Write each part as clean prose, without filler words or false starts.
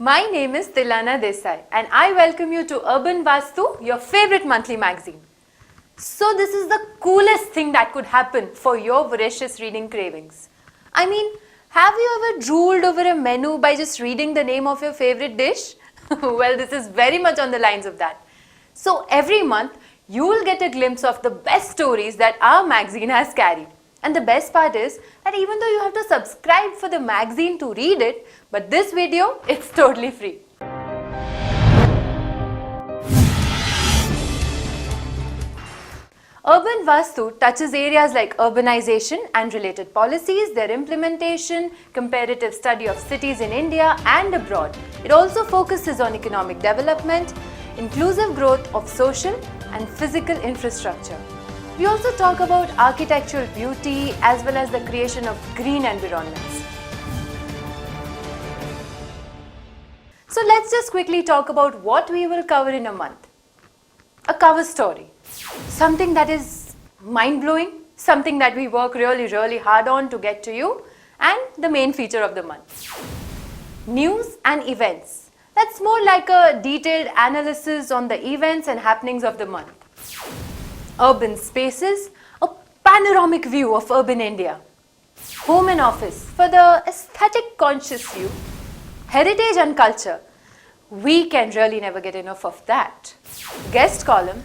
My name is Tilana Desai and I welcome you to Urban Vaastu, your favorite monthly magazine. So this is the coolest thing that could happen for your voracious reading cravings. I mean, have you ever drooled over a menu by just reading the name of your favorite dish? Well, this is very much on the lines of that. So every month, you will get a glimpse of the best stories that our magazine has carried. And the best part is that even though you have to subscribe for the magazine to read it, but this video, it's totally free. Urban Vaastu touches areas like urbanization and related policies, their implementation, comparative study of cities in India and abroad. It also focuses on economic development, inclusive growth of social and physical infrastructure. We also talk about architectural beauty as well as the creation of green environments. So let's just quickly talk about what we will cover in a month. A cover story. Something that is mind-blowing, something that we work really hard on to get to you, and the main feature of the month. News and events. That's more like a detailed analysis on the events and happenings of the month. Urban spaces, a panoramic view of urban India. Home and office, for the aesthetic conscious view. Heritage and culture, we can really never get enough of that. Guest column,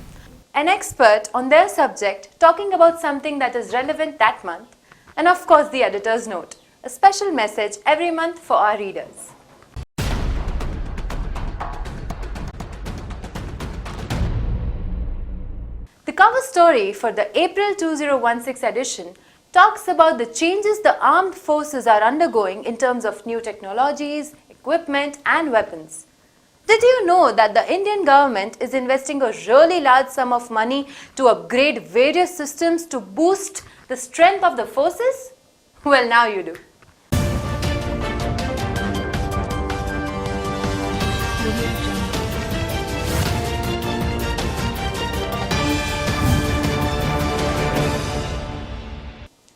an expert on their subject talking about something that is relevant that month. And of course the editor's note, a special message every month for our readers. The cover story for the April 2016 edition talks about the changes the armed forces are undergoing in terms of new technologies, equipment and weapons. Did you know that the Indian government is investing a really large sum of money to upgrade various systems to boost the strength of the forces? Well, now you do.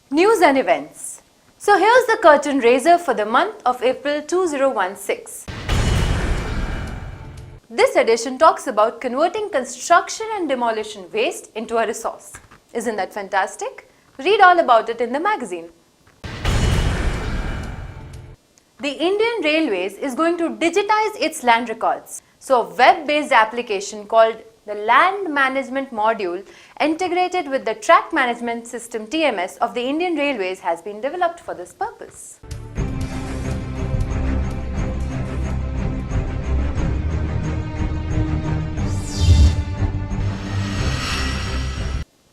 News and events. So here's the curtain raiser for the month of April 2016. This edition talks about converting construction and demolition waste into a resource. Isn't that fantastic? Read all about it in the magazine. The Indian Railways is going to digitize its land records. So a web-based application called the Land Management Module integrated with the Track Management System TMS of the Indian Railways has been developed for this purpose.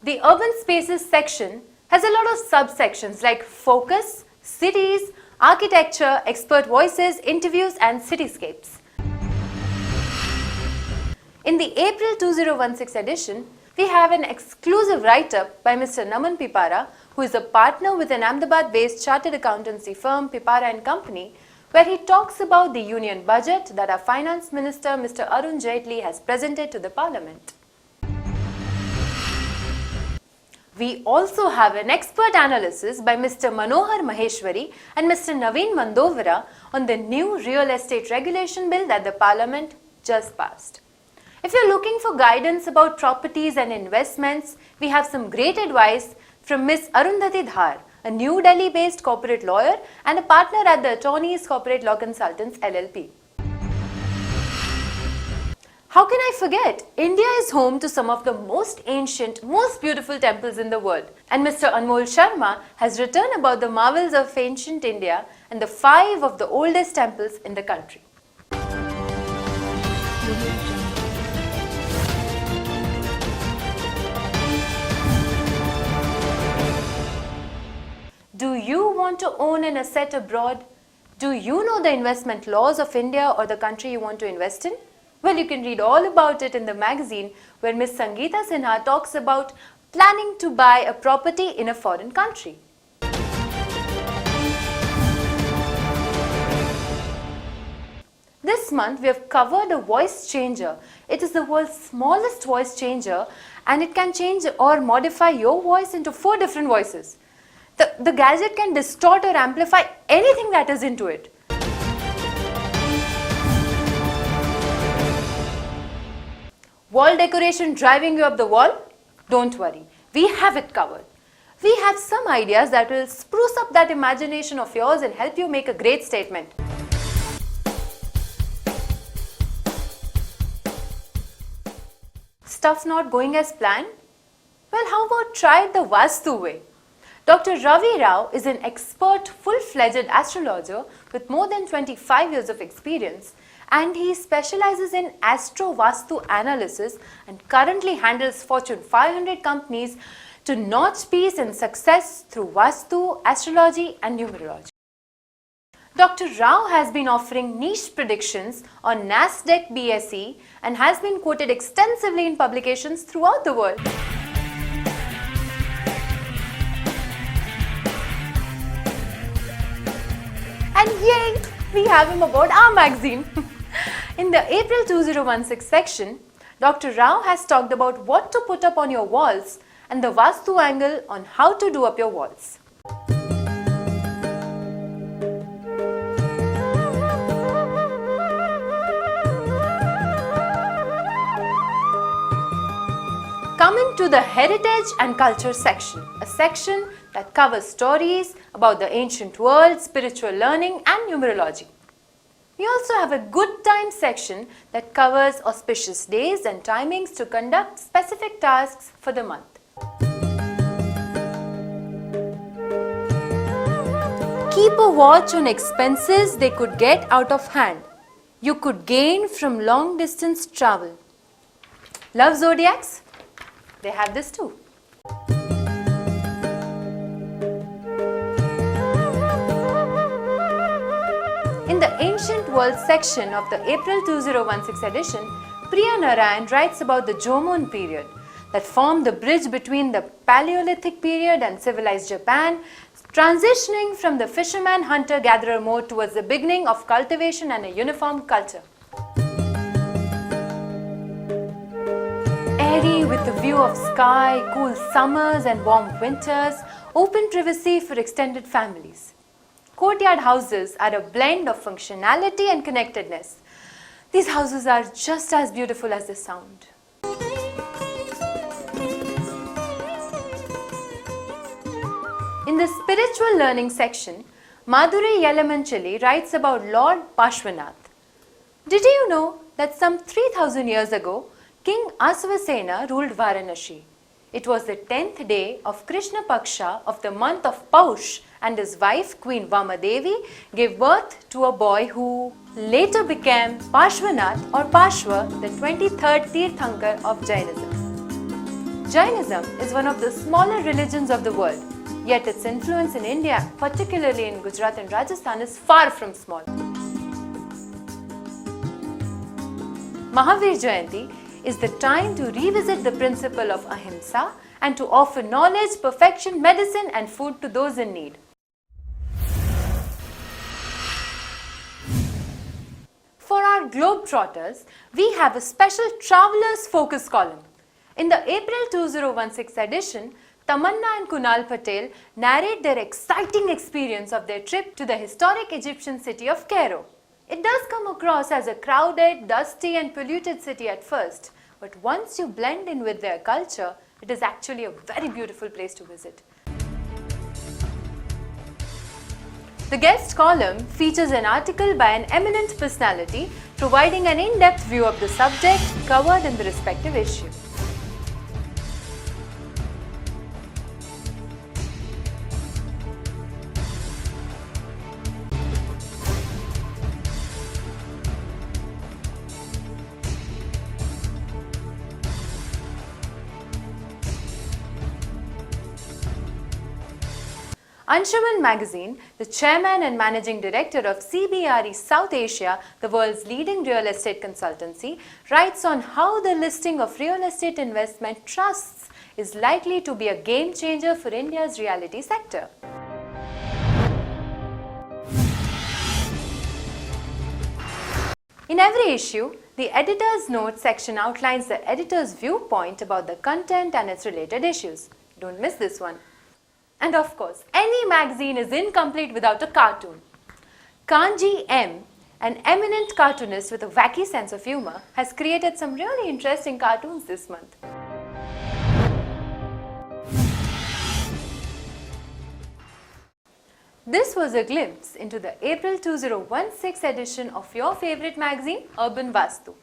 The Urban Spaces section has a lot of subsections like Focus, Cities, Architecture, Expert Voices, Interviews and Cityscapes. In the April 2016 edition, we have an exclusive write-up by Mr. Naman Pipara, who is a partner with an Ahmedabad-based chartered accountancy firm Pipara & Company, where he talks about the union budget that our Finance Minister Mr. Arun Jaitley has presented to the Parliament. We also have an expert analysis by Mr. Manohar Maheshwari and Mr. Naveen Mandovara on the new real estate regulation bill that the Parliament just passed. If you're looking for guidance about properties and investments, we have some great advice from Ms. Arundhati Dhar, a New Delhi-based corporate lawyer and a partner at the Attorneys Corporate Law Consultants LLP. How can I forget? India is home to some of the most ancient, most beautiful temples in the world. And Mr. Anmol Sharma has written about the marvels of ancient India and the 5 of the oldest temples in the country. Do you want to own an asset abroad? Do you know the investment laws of India or the country you want to invest in? Well, you can read all about it in the magazine where Ms. Sangeeta Sinha talks about planning to buy a property in a foreign country. This month we have covered a voice changer. It is the world's smallest voice changer and it can change or modify your voice into 4 different voices. The gadget can distort or amplify anything that is into it. Wall decoration driving you up the wall? Don't worry, we have it covered. We have some ideas that will spruce up that imagination of yours and help you make a great statement. Stuff not going as planned? Well, how about try the Vaastu way? Dr. Ravi Rao is an expert, full-fledged astrologer with more than 25 years of experience, and he specializes in astro-Vaastu analysis and currently handles Fortune 500 companies to notch peace and success through Vaastu, astrology and numerology. Dr. Rao has been offering niche predictions on Nasdaq BSE and has been quoted extensively in publications throughout the world. And yay, we have him aboard our magazine. In the April 2016 section, Dr. Rao has talked about what to put up on your walls and the Vaastu angle on how to do up your walls. Coming to the Heritage and Culture section, a section that covers stories about the ancient world, spiritual learning and numerology. We also have a good time section that covers auspicious days and timings to conduct specific tasks for the month. Keep a watch on expenses they could get out of hand. You could gain from long distance travel. Love zodiacs? They have this too. In the Ancient World section of the April 2016 edition, Priya Narayan writes about the Jomon period that formed the bridge between the Paleolithic period and civilized Japan, transitioning from the fisherman hunter-gatherer mode towards the beginning of cultivation and a uniform culture. Airy with a view of sky, cool summers and warm winters, open privacy for extended families. Courtyard houses are a blend of functionality and connectedness. These houses are just as beautiful as they sound. In the spiritual learning section, Madhuri Yelamanchili writes about Lord Parshvanath. Did you know that some 3000 years ago, King Asvasena ruled Varanasi? It was the 10th day of Krishna Paksha of the month of Paush, and his wife Queen Vamadevi gave birth to a boy who later became Parshvanath or Parshva, the 23rd Tirthankar of Jainism. Jainism is one of the smaller religions of the world, yet its influence in India, particularly in Gujarat and Rajasthan, is far from small. Mahavir Jayanti is the time to revisit the principle of ahimsa and to offer knowledge, perfection, medicine and food to those in need. For our Globetrotters, we have a special Travelers Focus column. In the April 2016 edition, Tamanna and Kunal Patel narrate their exciting experience of their trip to the historic Egyptian city of Cairo. It does come across as a crowded, dusty and polluted city at first, but once you blend in with their culture, it is actually a very beautiful place to visit. The guest column features an article by an eminent personality providing an in-depth view of the subject covered in the respective issue. Anshuman Magazine, the chairman and managing director of CBRE South Asia, the world's leading real estate consultancy, writes on how the listing of real estate investment trusts is likely to be a game changer for India's realty sector. In every issue, the editor's notes section outlines the editor's viewpoint about the content and its related issues. Don't miss this one. And of course, any magazine is incomplete without a cartoon. Kanji M an eminent cartoonist with a wacky sense of humor, has created some really interesting cartoons this month. This was a glimpse into the April 2016 edition of your favorite magazine, Urban Vaastu.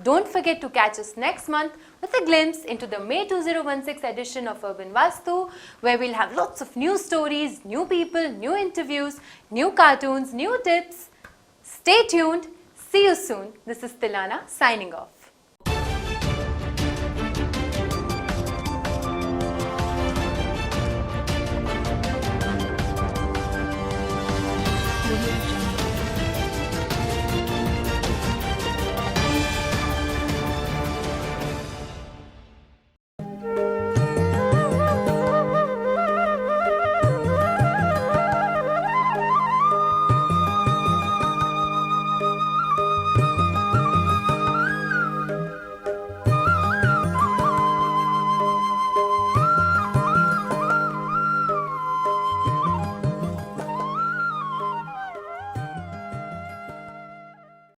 Don't forget to catch us next month with a glimpse into the May 2016 edition of Urban Vaastu, where we'll have lots of new stories, new people, new interviews, new cartoons, new tips. Stay tuned. See you soon. This is Tilana signing off.